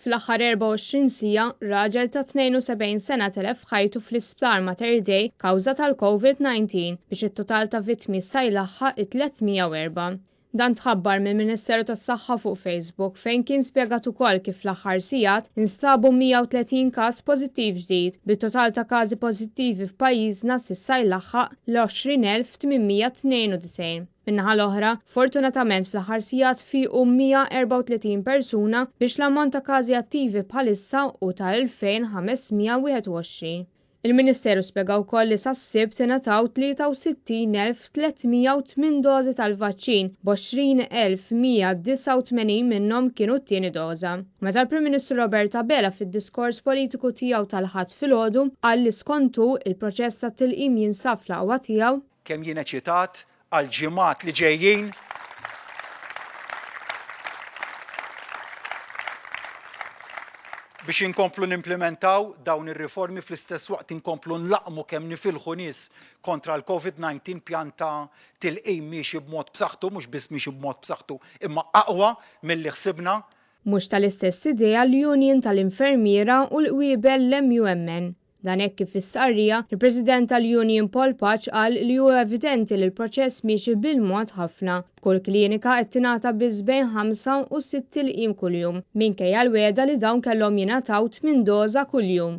Fl-aħħar 24 siegħa, raġel ta' 72 sena telef ħajtu fl-isptar Mater Dei kawża tal-COVID-19 biex it-total ta' vittmi issa jlaħħaq 304. Dan tħabbar mill-Ministeru tas-Saħħa fuq Facebook fejn kien spjegat ukoll kif fl-aħħar sigħat instabu 130 każ pożittiv ġdid, bit-total ta' każi pożittivi f'pajjiżna s'issa jlaħħaq l-20,892. Min-naħa l-oħra, fortunatament fl-aħħar sigħat fiequ 134 persuna biex l-ammont ta' każi attivi bħalissa hu ta' 2521. Il-Ministeru spjega wkoll li sas-sibt ingħataw 63,308 dożi tal-vaċċin b'20,189 minnhom kienu t-tieni doża. Meta l-Prim Ministru Roberta Bela fid-diskors politiku tiegħu tal-ħadd filgħodu qal li skontu il-proċess tat-tilqim jinsab fl-aqwa tiegħu kemm jien eċitat għal ġimgħat li ġejjin biex inkomplu nimplementaw dawn ir-riformi fl-istess waqt inkomplu nlaqmu kemm nifilħu nies kontra l-COVID-19 pjanta tilqim miexi b'mod b'saħħtu, mhux biss miexi b'mod b'saħħtu, imma aqwa milli ħsibna. Mhux tal-istess idea l-Union tal-Infermiera u l-qwiebel l-MUMN. Dan hekk kif fis-sqarrija, il-President tal-Union Paul Paċ qal li huwa evidenti li l-proċess miexi bil-mod ħafna. B'kull klinika qed tingħata biss bejn 5 u 6 tilqim kuljum, minkejja l-wiegħda li dawn kellhom jingħataw 8 doża kuljum.